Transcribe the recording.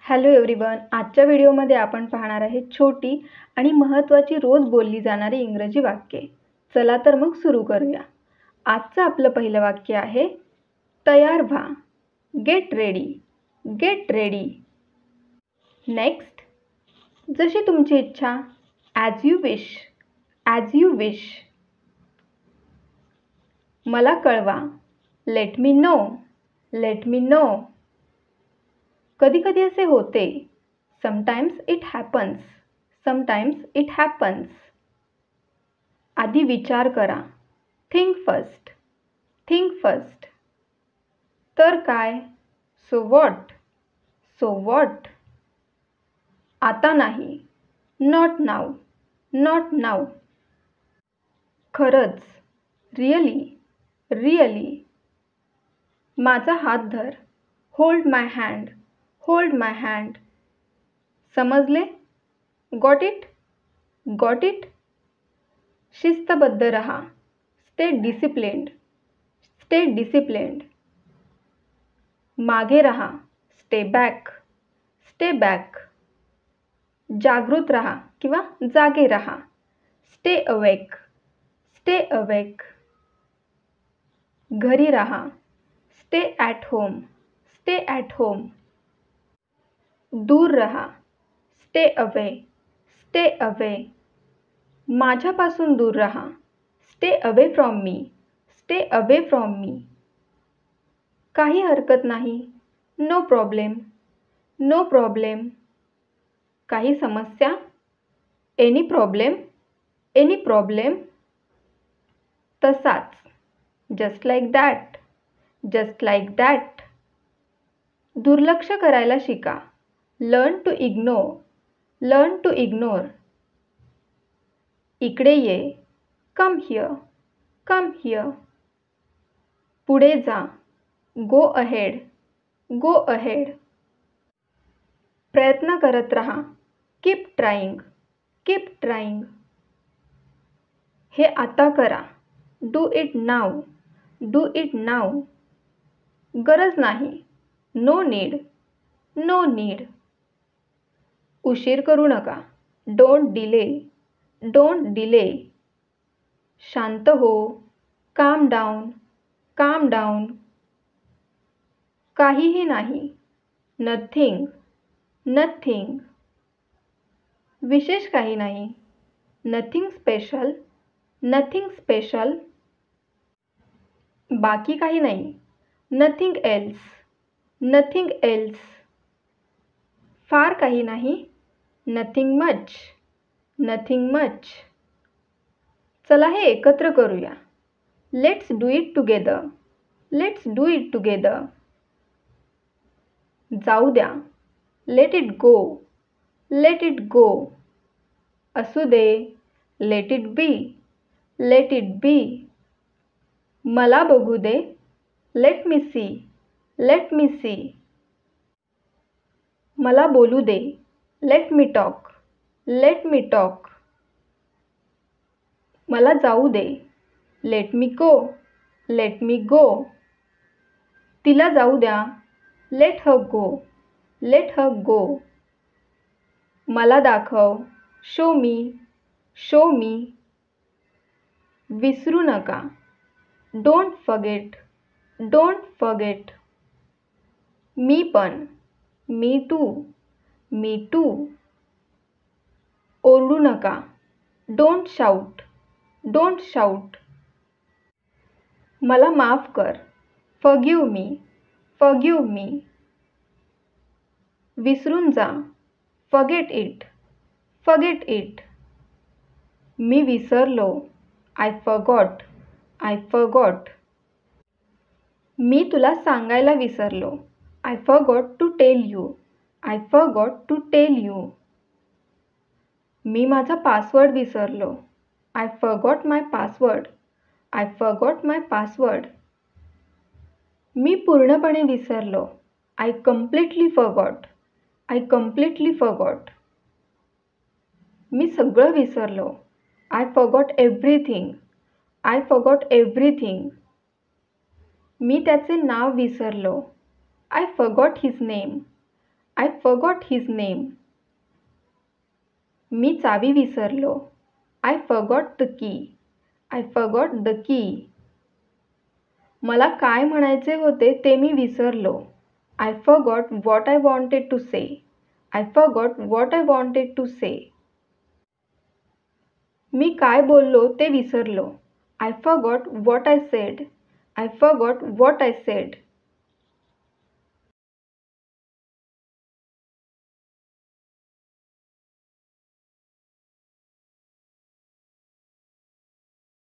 Hello everyone. आजच्या व्हिडिओमध्ये आपण पाहणार आहे छोटी आणि महत्त्वाची रोज बोलली जाणारी इंग्रजी वाक्ये. चला तर मग सुरू करूया. आजचं आपलं पहिलं वाक्य आहे तयार व्हा. Get ready. Get ready. Next, जशी तुमची इच्छा. As you wish. As you wish. मला कळवा. Let me know. Let me know. कधी कधी असे होते. Sometimes it happens. Sometimes it happens. आधी विचार करा. Think first. Think first. तर काय. So what. So what. आता नाही. Not now. नॉट नाव. खरंच. रिअली. रिअली. माझा हात धर. होल्ड माय हँड. होल्ड माय हँड. समजले. Got it. Got it. शिस्तबद्ध रहा. Stay disciplined. Stay disciplined. मागे रहा. Stay back. Stay back. जागृत रहा किंवा जागे रहा. Stay awake. Stay awake. घरी रहा. Stay at home. Stay at home. दूर रहा. Stay away. Stay away. माझ्यापासून दूर रहा. Stay away from me. Stay away from me. काही हरकत नाही. No problem. No problem. काही समस्या. Any problem. Any problem. तसाच. Just like that. Just like that. दुर्लक्ष करायला शिका. Learn to ignore. Learn to ignore. इकडे ये. Come here. Come here. पुढे जा. Go ahead. Go ahead. प्रयत्न करत रहा. Keep trying. Keep trying. हे आता करा. Do it now. Do it now. गरज नाही. No need. No need. उशीर करू नका. Don't delay. Don't delay. शांत हो. Calm down. Calm down. काहीही नाही. नथिंग. नथिंग. विशेष काही नाही. Nothing special. Nothing special. बाकी काही नाही. Nothing else. Nothing else. फार काही नाही. Nothing much. Nothing much. चला हे एकत्र करूया. Let's do it together. Let's do it together. जाऊ द्या. Let it go. Let it go. असू दे. Let it be. Let it be. मला बघू दे. Let me see. Let me see. मला बोलू दे. Let me talk. Let me talk. मला जाऊ दे. लेट मी गो. लेट मी गो. तिला जाऊ द्या. Let her go. Let her go. मला दाखव. Show me. Show me. विसरू नका. Don't forget. Don't forget. मी पण. Me too. Me too. ओरडू नका. Don't shout. Don't shout. मला माफ कर. Forgive me. Forgive me. विसरून जा. Forget it. Forget it. मी विसरलो. I forgot. I forgot. मी तुला सांगायला विसरलो. I forgot to tell you. I forgot to tell you. मी माझा पासवर्ड विसरलो. I forgot my password. I forgot my password. मी पूर्णपणे विसरलो. I completely forgot. I completely forgot. मी सगळं विसरलो. I forgot everything. I forgot everything. मी त्याचे नाव विसरलो. I forgot his name. I forgot his name. मी चावी विसरलो. I forgot the key. I forgot the key. मला काय म्हणायचे होते ते मी विसरलो. I forgot what I wanted to say. I forgot what I wanted to say. मी काय बोललो ते विसरलो. I forgot what I said. I forgot what I said.